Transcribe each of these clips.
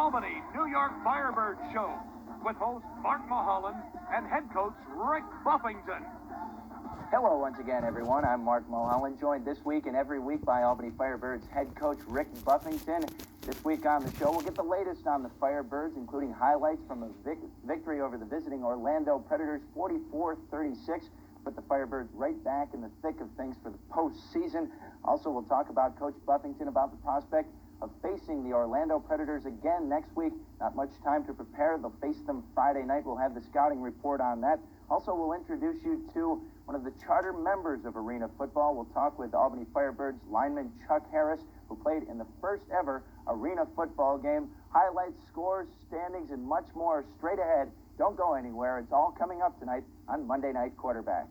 Albany, New York Firebird Show with host Mark Mulholland and head coach Rick Buffington. Hello once again, everyone. I'm Mark Mulholland, joined this week and every week by Albany Firebirds head coach Rick Buffington. This week on the show, we'll get the latest on the Firebirds, including highlights from a victory over the visiting Orlando Predators, 44-36. Put the Firebirds right back in the thick of things for the postseason. Also, we'll talk about Coach Buffington about the prospect of facing the Orlando Predators again next week. Not much time to prepare. They'll face them Friday night. We'll have the scouting report on that. Also, we'll introduce you to one of the charter members of Arena Football. We'll talk with Albany Firebirds lineman Chuck Harris, who played in the first ever Arena Football game. Highlights, scores, standings, and much more straight ahead. Don't go anywhere. It's all coming up tonight on Monday Night Quarterback.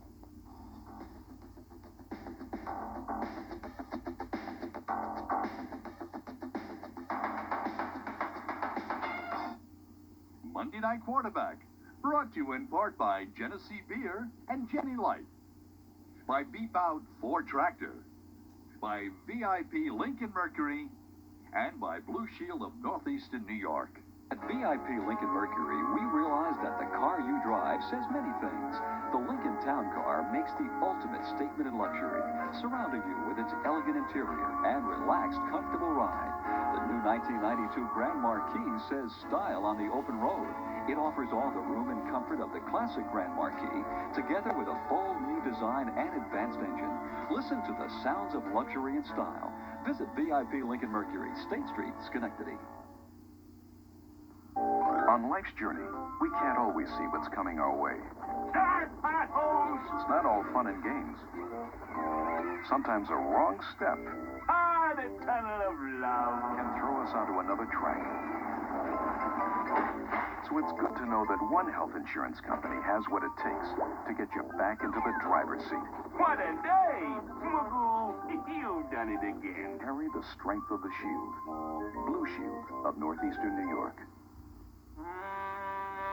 Monday Night Quarterback, brought to you in part by Genesee Beer and Jenny Light, by Beep Out Ford Tractor, by VIP Lincoln Mercury, and by Blue Shield of Northeastern New York. At VIP Lincoln Mercury, we realize that the car you drive says many things. The Lincoln Town Car makes the ultimate statement in luxury, surrounding you with its elegant interior and relaxed, comfortable ride. The new 1992 Grand Marquis says style on the open road. It offers all the room and comfort of the classic Grand Marquis, together with a bold new design and advanced engine. Listen to the sounds of luxury and style. Visit VIP Lincoln Mercury, State Street, Schenectady. On life's journey, we can't always see what's coming our way. It's not all fun and games. Sometimes a wrong step The tunnel of love can throw us onto another track. So it's good to know that one health insurance company has what it takes to get you back into the driver's seat. What a day! You done it again. Carry the strength of the Shield. Blue Shield of Northeastern New York.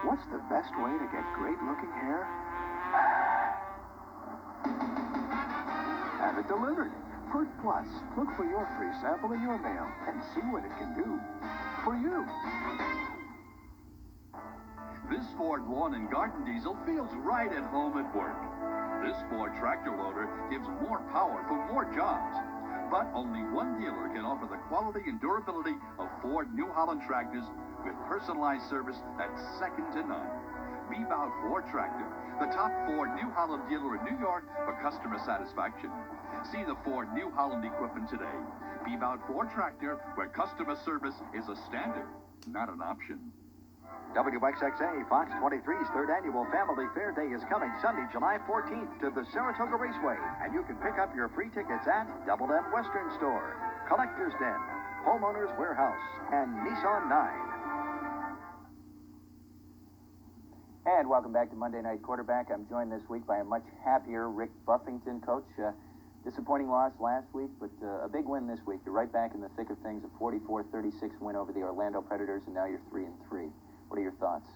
What's the best way to get great-looking hair? Have it delivered. Pert Plus. Look for your free sample in your mail and see what it can do for you. This Ford Lawn and Garden Diesel feels right at home at work. This Ford tractor loader gives more power for more jobs. But only one dealer can offer the quality and durability of Ford New Holland tractors with personalized service that's second to none. Beep Out Ford Tractor, the top Ford New Holland dealer in New York for customer satisfaction. See the Ford New Holland equipment today. Beep Out Ford Tractor, where customer service is a standard, not an option. WXXA Fox 23's third annual Family Fair Day is coming Sunday, July 14th to the Saratoga Raceway, and you can pick up your free tickets at Double M Western Store, Collector's Den, Homeowners Warehouse, and Nissan 9. And welcome back to Monday Night Quarterback. I'm joined this week by a much happier Rick Buffington. Coach, disappointing loss last week, but a big win this week. You're right back in the thick of things, a 44-36 win over the Orlando Predators, and now you're 3-3. What are your thoughts?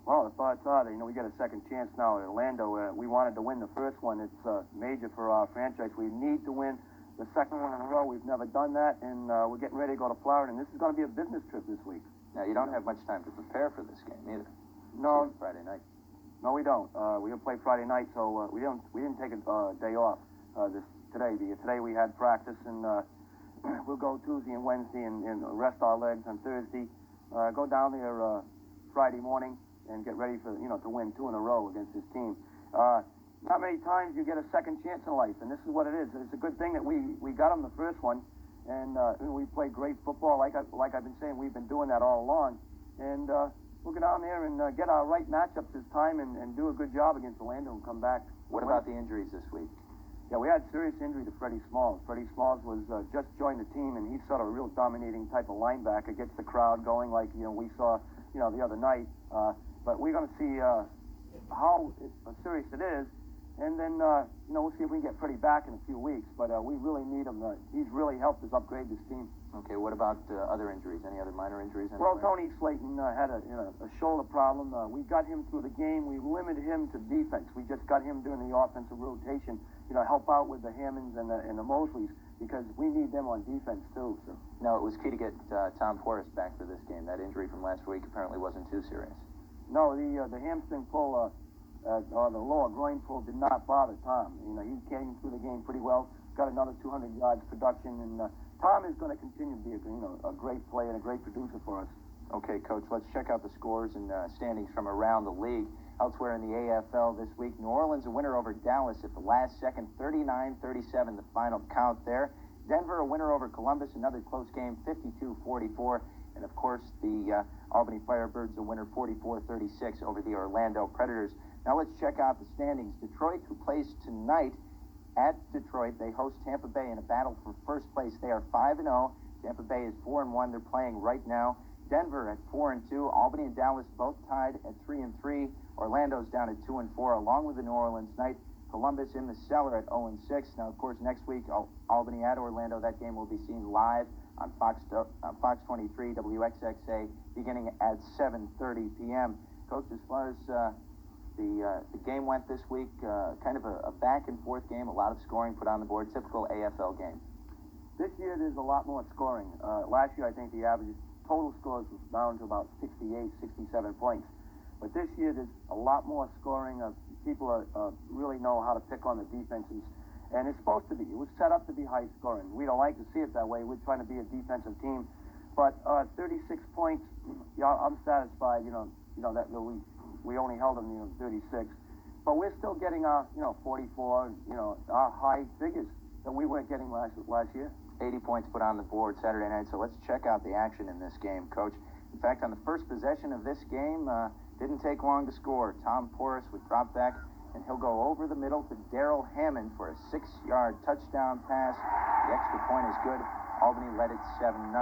Well, the thoughts are that, we got a second chance now at Orlando. We wanted to win the first one. It's major for our franchise. We need to win the second one in a row. We've never done that, and we're getting ready to go to Florida, and this is going to be a business trip this week. Now, you don't have much time to prepare for this game either. No. Friday night. No, we don't. We're going to play Friday night, so we didn't take a day off today. Today we had practice, and we'll go Tuesday and Wednesday and rest our legs on Thursday. Go down there Friday morning and get ready for, to win 2 in a row against this team. Not many times you get a second chance in life, and this is what it is. It's a good thing that we got them the first one, and we played great football. Like I've been saying, we've been doing that all along. And we'll get down there and get our right matchups this time and do a good job against Orlando and come back. What about the injuries this week? Yeah, we had serious injury to Freddie Smalls. Freddie Smalls was just joined the team, and he's sort of a real dominating type of linebacker, gets the crowd going like, we saw, the other night. But we're going to see how serious it is, and then, we'll see if we can get Freddie back in a few weeks. But we really need him. He's really helped us upgrade this team. Okay, what about other injuries? Any other minor injuries? Well, Tony Slayton had a shoulder problem. We got him through the game. We limited him to defense. We just got him doing the offensive rotation. help out with the Hammonds and the Mosleys because we need them on defense too. So. No, it was key to get Tom Porras back for this game. That injury from last week apparently wasn't too serious. No, the hamstring pull or the lower groin pull did not bother Tom. He came through the game pretty well. Got another 200 yards production, and Tom is going to continue to be a great player and a great producer for us. Okay, Coach, let's check out the scores and standings from around the league. Elsewhere in the AFL this week, New Orleans a winner over Dallas at the last second, 39-37, the final count there. Denver a winner over Columbus, another close game, 52-44. And, of course, the Albany Firebirds a winner, 44-36 over the Orlando Predators. Now let's check out the standings. Detroit, who plays tonight at Detroit, they host Tampa Bay in a battle for first place. They are 5-0. Tampa Bay is 4-1. They're playing right now. Denver at 4-2. Albany and Dallas both tied at 3-3. Orlando's down at 2-4, along with the New Orleans Knights. Columbus in the cellar at 0-6. Now, of course, next week, Albany at Orlando. That game will be seen live on Fox 23, WXXA, beginning at 7:30 p.m. Coach, as far as the game went this week, kind of a back-and-forth game, a lot of scoring put on the board, typical AFL game. This year, there's a lot more scoring. Last year, I think the average total scores was down to about 68, 67 points. But this year, there's a lot more scoring. People really know how to pick on the defenses. And it's supposed to be. It was set up to be high scoring. We don't like to see it that way. We're trying to be a defensive team. But 36 points, I'm satisfied, that we only held them, 36. But we're still getting our, 44, our high figures that we weren't getting last year. 80 points put on the board Saturday night. So let's check out the action in this game, Coach. In fact, on the first possession of this game, didn't take long to score. Tom Porras would drop back, and he'll go over the middle to Daryl Hammond for a 6-yard touchdown pass. The extra point is good. Albany led it 7-0.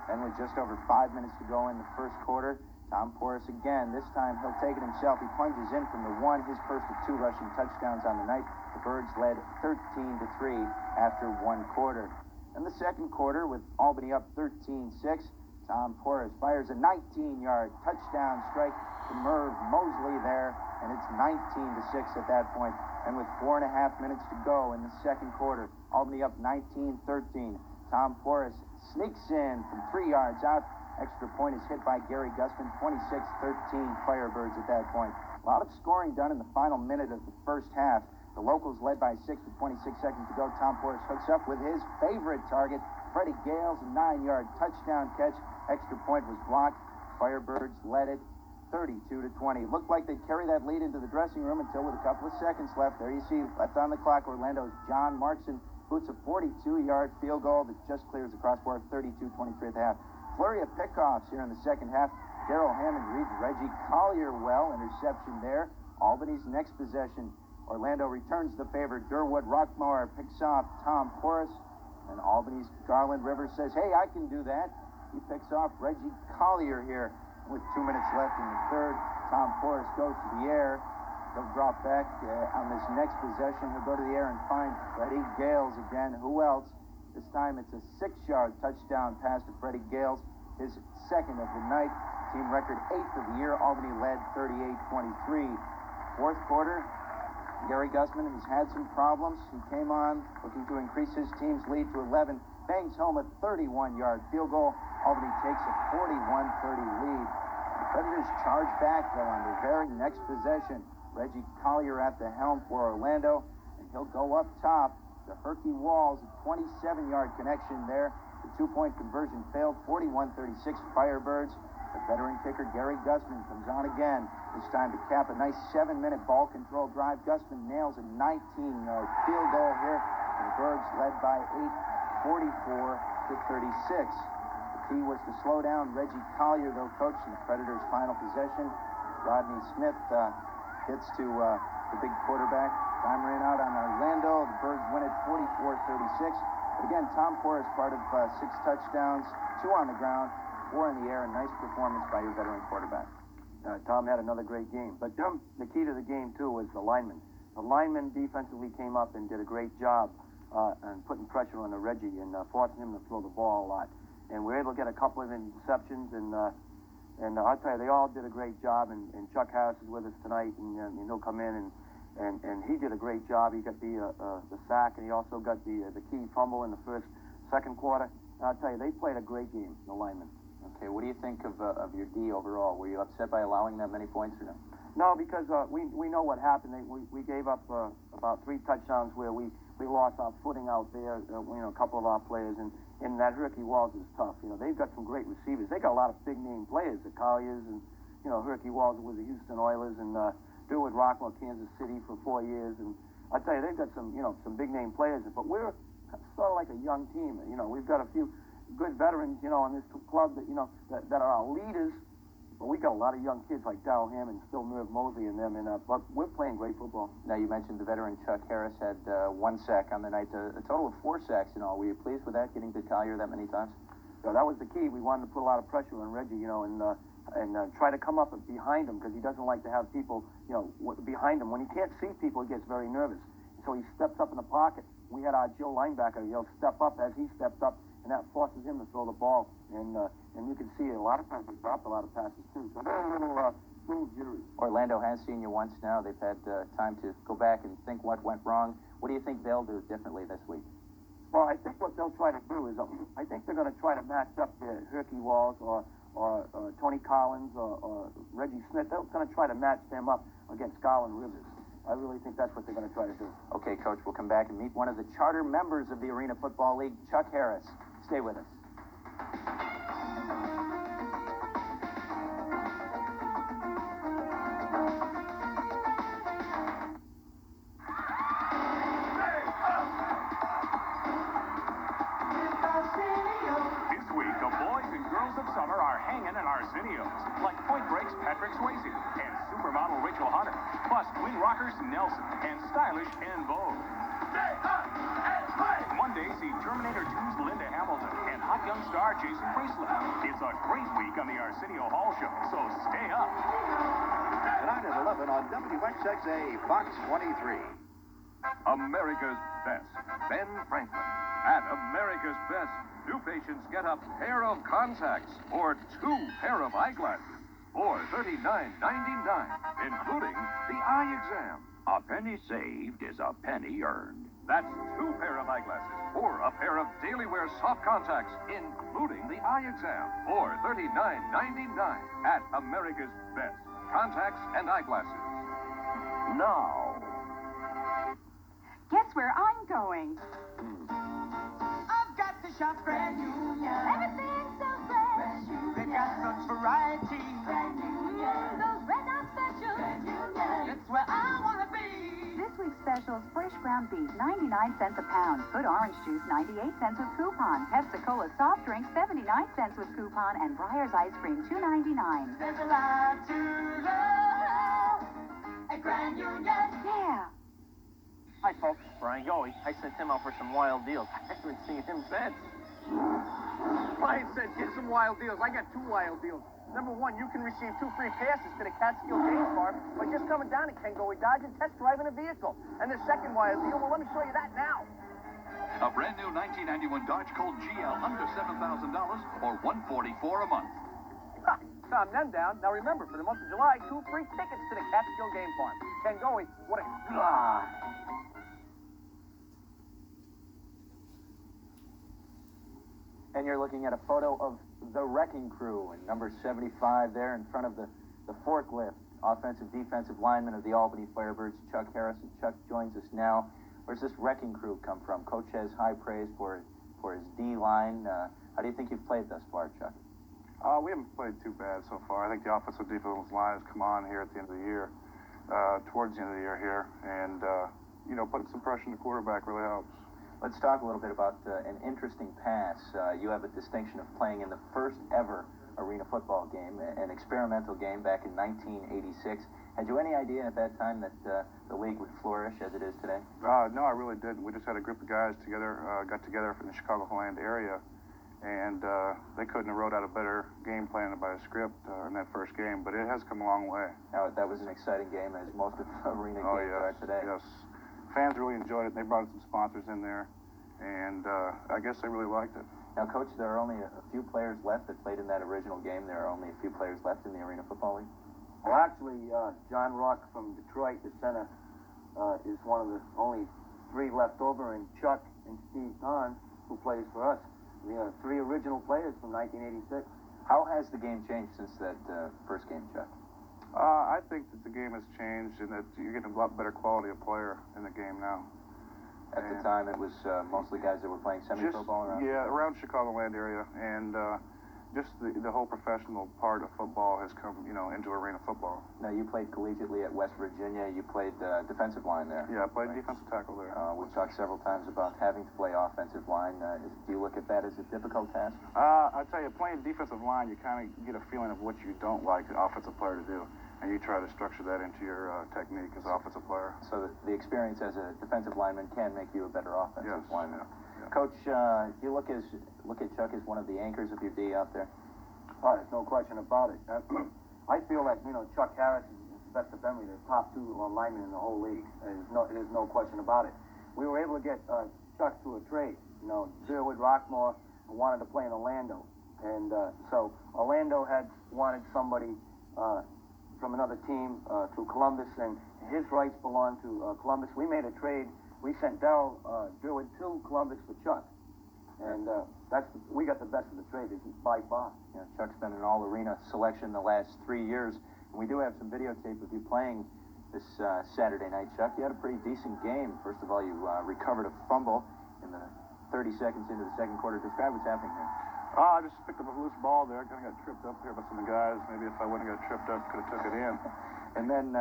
Then with just over 5 minutes to go in the first quarter, Tom Porras again. This time he'll take it himself. He plunges in from the one, his first of 2 rushing touchdowns on the night. The Birds led 13-3 after 1 quarter. In the second quarter, with Albany up 13-6, Tom Porras fires a 19-yard touchdown strike to Merv Mosley there, and it's 19-6 at that point. And with 4.5 minutes to go in the second quarter, Albany up 19-13. Tom Porras sneaks in from 3 yards out. Extra point is hit by Gary Gusman, 26-13 Firebirds at that point. A lot of scoring done in the final minute of the first half. The Locals led by 6 with 26 seconds to go. Tom Porras hooks up with his favorite target, Freddie Gales, a 9-yard touchdown catch. Extra point was blocked. Firebirds led it 32-20. Looked like they'd carry that lead into the dressing room until with a couple of seconds left. There you see, left on the clock, Orlando's John Markson boots a 42-yard field goal that just clears the crossbar, 32-23 at the half. Flurry of pickoffs here in the second half. Daryl Hammond reads Reggie Collier well. Interception there. Albany's next possession. Orlando returns the favor. Durwood Rockmore picks off Tom Porras. And Albany's Garland Rivers says, hey, I can do that. He picks off Reggie Collier here. With 2 minutes left in the third, Tom Porras goes to the air. He'll drop back on this next possession. He'll go to the air and find Freddie Gales again. Who else? This time it's a 6-yard touchdown pass to Freddie Gales, his second of the night. Team record 8th of the year. Albany led 38-23. Fourth quarter, Gary Gusman has had some problems. He came on looking to increase his team's lead to 11. Bangs home a 31-yard field goal. Albany takes a 41-30 lead. The Predators charge back, though, on their very next possession. Reggie Collier at the helm for Orlando, and he'll go up top to Herky Walls, a 27-yard connection there. The 2-point conversion failed, 41-36 Firebirds. The veteran kicker Gary Gusman comes on again, this time to cap a nice 7-minute ball control drive. Gusman nails a 19-yard field goal here, and the Birds led by 8, 44-36. The key was to slow down Reggie Collier, though, Coach, in the Predators' final possession. Rodney Smith gets to the big quarterback. Time ran out on Orlando. The Birds win it 44-36. But again, Tom Porras part of 6 touchdowns, 2 on the ground, 4 in the air. A nice performance by your veteran quarterback. Tom had another great game. But the key to the game, too, was the linemen. The linemen defensively came up and did a great job and putting pressure on the Reggie and forcing him to throw the ball a lot. And we were able to get a couple of interceptions, and I'll tell you, they all did a great job. And Chuck Harris is with us tonight, and he'll come in and and he did a great job. He got the sack, and he also got the key fumble in the second quarter. And I'll tell you, they played a great game, the linemen. Okay, what do you think of your D overall? Were you upset by allowing that many points or no? No, because we know what happened. We gave up about 3 touchdowns where we lost our footing out there. A couple of our players, and that Herky Walls is tough. They've got some great receivers. They got a lot of big name players, the Colliers, and Herky Walls was the Houston Oilers, and Durwood Rockwell, Kansas City for 4 years. And I tell you, they've got some big name players. But we're sort of like a young team. We've got a few good veterans, on this club that are our leaders. But we got a lot of young kids like Darrell Hammond, still Merv Mosley and them, but we're playing great football. Now, you mentioned the veteran Chuck Harris had 1 sack on the night, a total of 4 sacks in all. Were you pleased with that, getting to Collier that many times? So that was the key. We wanted to put a lot of pressure on Reggie, and try to come up behind him, because he doesn't like to have people, behind him. When he can't see people, he gets very nervous. So he steps up in the pocket. We had our Joe linebacker, step up as he stepped up, and that forces him to throw the ball. And you can see a lot of times he dropped a lot of passes too. So they're a little smooth jittery. Orlando has seen you once now. They've had time to go back and think what went wrong. What do you think they'll do differently this week? Well, I think what they'll try to do is, I think they're going to try to match up Herky Walls or Tony Collins or Reggie Smith. They're going to try to match them up against Garland Rivers. I really think that's what they're going to try to do. Okay, Coach, we'll come back and meet one of the charter members of the Arena Football League, Chuck Harris. Stay with us. This week, the boys and girls of summer are hanging in Arsenio's, like Point Break's Patrick Swayze and supermodel Rachel Hunter, plus twin rockers Nelson and stylish En Vogue. Monday, see Terminator 2's Linda Hamilton and hot young star Jason Priestley. It's a great week on the Arsenio Hall Show, so stay up. Tonight at 11 on WXXA Fox 23. America's Best, Ben Franklin. At America's Best, new patients get a pair of contacts or 2 pair of eyeglasses for $39.99, including the eye exam. A penny saved is a penny earned. That's 2 pair of eyeglasses or a pair of daily wear soft contacts, including the eye exam, for $39.99 at America's Best. Contacts and eyeglasses. Now, Guess where I'm going? I've got to shop Grand Union. Everything's so fresh. They've got such variety. Grand Union. Those red hot specials. Grand Union. It's where I want to be. This week's specials: fresh ground beef, 99 cents a pound. Good orange juice, 98 cents with coupon. Pepsi-Cola soft drink, 79 cents with coupon. And Breyer's ice cream, $2.99. There's a lot to love at Grand Union. Yeah. Hi, folks. Brian Goey. I sent Tim out for some wild deals. I haven't seen him since. Brian said, get some wild deals. I got 2 wild deals. Number 1, you can receive 2 free passes to the Catskill Game Farm by just coming down to Ken Goey Dodge and test driving a vehicle. And the second wild deal, well, let me show you that now. A brand new 1991 Dodge Colt GL under $7,000 or $144 a month. Ha! Calm them down. Now remember, for the month of July, 2 free tickets to the Catskill Game Farm. Ken Goey, what a... And you're looking at a photo of the Wrecking Crew and number 75 there in front of the forklift. Offensive, defensive lineman of the Albany Firebirds, Chuck Harris. And Chuck joins us now. Where's this Wrecking Crew come from? Coach has high praise for his D-line. How do you think you've played thus far, Chuck? We haven't played too bad so far. I think the offensive defensive line has come on here at the end of the year, towards the end of the year here, and putting some pressure on the quarterback really helps. Let's talk a little bit about an interesting pass. You have a distinction of playing in the first ever arena football game, an experimental game back in 1986. Had you any idea at that time that the league would flourish as it is today? No, I really didn't. We just had a group of guys got together from the Chicagoland area, and they couldn't have wrote out a better game plan by a script in that first game, but it has come a long way. Now, that was an exciting game, as most of arena games are today. Yes. Fans really enjoyed it. They brought some sponsors in there, and I guess they really liked it. Now, Coach, there are only a few players left that played in that original game. There are only a few players left in the Arena Football League. Well, actually, John Rock from Detroit, the center, is one of the only 3 left over, and Chuck and Steve Don, who plays for us. We are 3 original players from 1986. How has the game changed since that first game, Chuck? I think that the game has changed and that you're getting a lot better quality of player in the game now. At the time, it was mostly guys that were playing semi-pro ball around? Yeah, around Chicagoland area, and just the whole professional part of football has come, into arena football. Now, you played collegiately at West Virginia. You played defensive line there. Yeah, I played defensive tackle there. We've talked several times about having to play offensive line. Do you look at that as a difficult task? I tell you, playing defensive line, you kind of get a feeling of what you don't like an offensive player to do, and you try to structure that into your technique as an offensive player. So the experience as a defensive lineman can make you a better offensive lineman. Yeah. Coach, you look at Chuck as one of the anchors of your D out there. Oh, there's no question about it. I feel that Chuck Harris and Sylvester Bentley, the top 2 linemen in the whole league. There's no question about it. We were able to get Chuck to a trade. Durwood Rockmore wanted to play in Orlando, and so Orlando had wanted somebody from another team to Columbus, and his rights belonged to Columbus. We made a trade. We sent Darryl Durwood to Columbus for Chuck, and we got the best of the trade by far. Yeah, Chuck's been an all-arena selection the last 3 years, and we do have some videotape of you playing this Saturday night, Chuck. You had a pretty decent game. First of all, you recovered a fumble in the 30 seconds into the second quarter. Describe what's happening there. I just picked up a loose ball there. I kind of got tripped up there by some of the guys. Maybe if I wouldn't have got tripped up, could have took it in. And then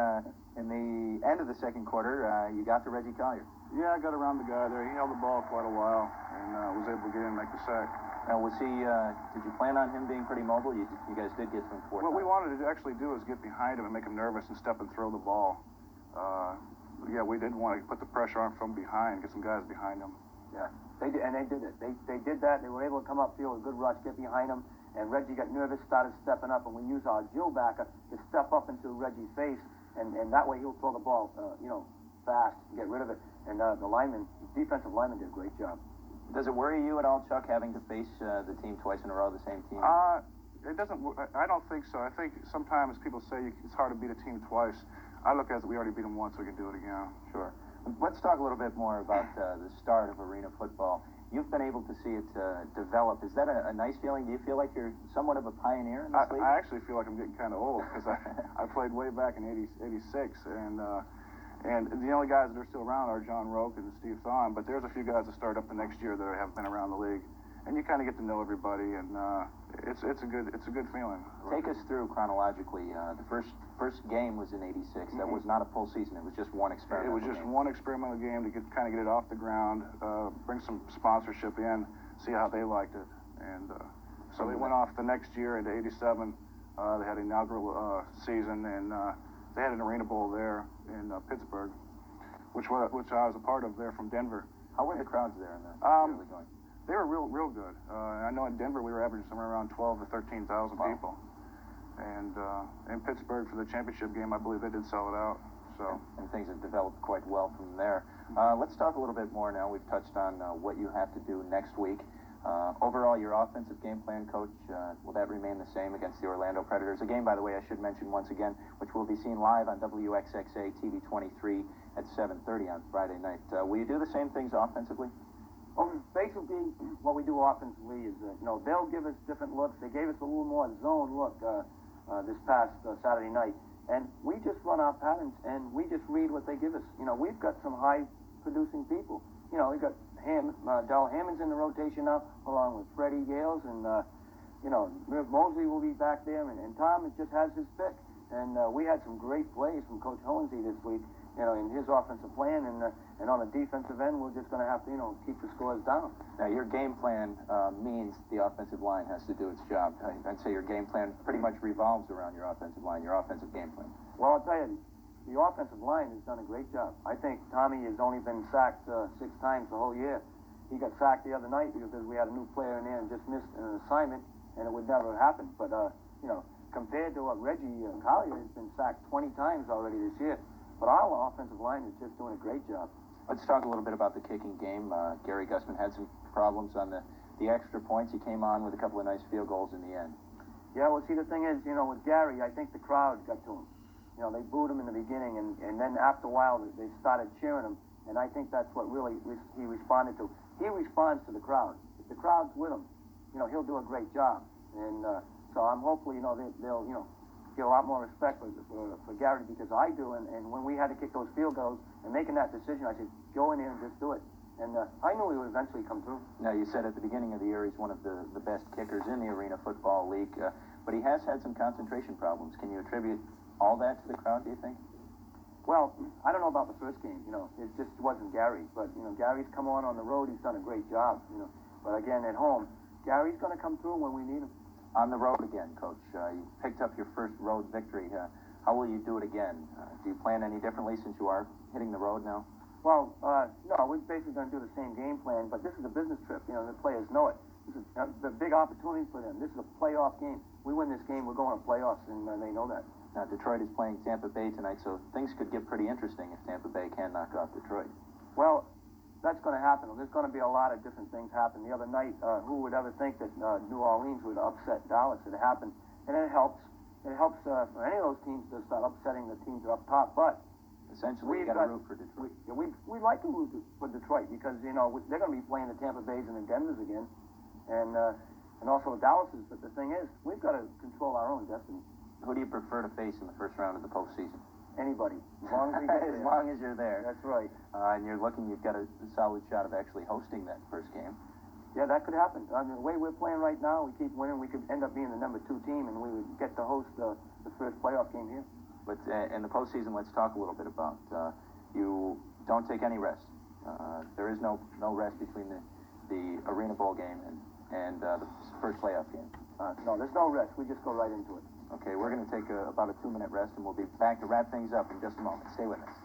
in the end of the second quarter, you got to Reggie Collier. Yeah, I got around the guy there. He held the ball quite a while and was able to get in and make the sack. Now, was he? Did you plan on him being pretty mobile? You guys did get to him 4 times. What we wanted to actually do is get behind him and make him nervous and step and throw the ball. Yeah, we did want to put the pressure on from behind, get some guys behind him. Yeah, they did, and they did it. They did that. They were able to come upfield with a good rush, get behind him, and Reggie got nervous, started stepping up, and we used our Jill backer to step up into Reggie's face, and that way he'll throw the ball, fast, and get rid of it. And the defensive lineman did a great job. Does it worry you at all, Chuck, having to face the team twice in a row, the same team? It doesn't. I don't think so. I think sometimes people say it's hard to beat a team twice. I look at it as we already beat them once, we can do it again. Sure. Let's talk a little bit more about the start of arena football. You've been able to see it develop. Is that a nice feeling? Do you feel like you're somewhat of a pioneer in this league? I actually feel like I'm getting kind of old because I played way back in '86, and the only guys that are still around are John Roque and Steve Thon, but there's a few guys that start up the next year that have been around the league, and you kind of get to know everybody, and it's a good feeling. Take us through chronologically. The first game was in '86. That was not a full season. It was just one experimental game. It was just one experimental game to kind of get it off the ground, bring some sponsorship in, see how they liked it, and so they went off the next year into '87. They had an inaugural season, and they had an arena bowl there in Pittsburgh, which I was a part of there from Denver. How were the crowds there in the early going? They were real good. I know in Denver we were averaging somewhere around 12,000 to 13,000 people, and in Pittsburgh for the championship game, I believe they did sell it out. So and things have developed quite well from there. Let's talk a little bit more now. We've touched on what you have to do next week. Overall, your offensive game plan, Coach, will that remain the same against the Orlando Predators? A game, by the way, I should mention once again, which will be seen live on WXXA TV 23 at 7:30 on Friday night. Will you do the same things offensively? Well, basically, what we do offensively is, they'll give us different looks. They gave us a little more zone look this past Saturday night, and we just run our patterns and we just read what they give us. We've got some high-producing people. We've got Darrell Hammond's in the rotation now, along with Freddie Gales, and Merv Mosley will be back there, and Tom just has his pick. And we had some great plays from Coach Hohensee this week, in his offensive plan, and on the defensive end, we're just going to have to, keep the scores down. Now, your game plan means the offensive line has to do its job. I'd say your game plan pretty much revolves around your offensive line, your offensive game plan. Well, I'll tell you, the offensive line has done a great job. I think Tommy has only been sacked 6 times the whole year. He got sacked the other night because we had a new player in there and just missed an assignment, and it would never happen. But, compared to what Reggie Collier has been sacked 20 times already this year. But our offensive line is just doing a great job. Let's talk a little bit about the kicking game. Gary Gussman had some problems on the extra points. He came on with a couple of nice field goals in the end. Yeah, well, see, the thing is, with Gary, I think the crowd got to him. You know, they booed him in the beginning, and then after a while they started cheering him, and I think that's what really he responded to. He responds to the crowd. If the crowd's with him, you know, he'll do a great job. And so I'm hopefully, you know, they'll, you know, get a lot more respect for Garrity, because I do. And when we had to kick those field goals and making that decision, I said, go in there and just do it. And I knew he would eventually come through. Now, you said at the beginning of the year he's one of the best kickers in the Arena Football League, but he has had some concentration problems. Can you attribute all that to the crowd, do you think? Well, I don't know about the first game. You know, it just wasn't Gary. But, you know, Gary's come on the road. He's done a great job, you know. But again, at home, Gary's going to come through when we need him. On the road again, Coach. You picked up your first road victory. How will you do it again? Do you plan any differently since you are hitting the road now? Well, no, we're basically going to do the same game plan, but this is a business trip. You know, the players know it. This is the big opportunity for them. This is a playoff game. We win this game, we're going to playoffs, and they know that. Now, Detroit is playing Tampa Bay tonight, so things could get pretty interesting if Tampa Bay can knock off Detroit. Well, that's going to happen. There's going to be a lot of different things happen. The other night, who would ever think that New Orleans would upset Dallas? It happened, and it helps. It helps for any of those teams to start upsetting the teams that are up top. But essentially, you got to root for Detroit. We like to root for Detroit because, you know, they're going to be playing the Tampa Bays and the Denvers again, and also the Dallases. But the thing is, we've got to control our own destiny. Who do you prefer to face in the first round of the postseason? Anybody, as long as we get there. As long as you're there. That's right. And you've got a solid shot of actually hosting that first game. Yeah, that could happen. I mean, the way we're playing right now, we keep winning. We could end up being the number 2 team, and we would get to host the first playoff game here. But in the postseason, let's talk a little bit about you don't take any rest. There is no rest between the Arena Bowl game and the first playoff game. No, there's no rest. We just go right into it. Okay, we're going to take about a 2-minute rest, and we'll be back to wrap things up in just a moment. Stay with us.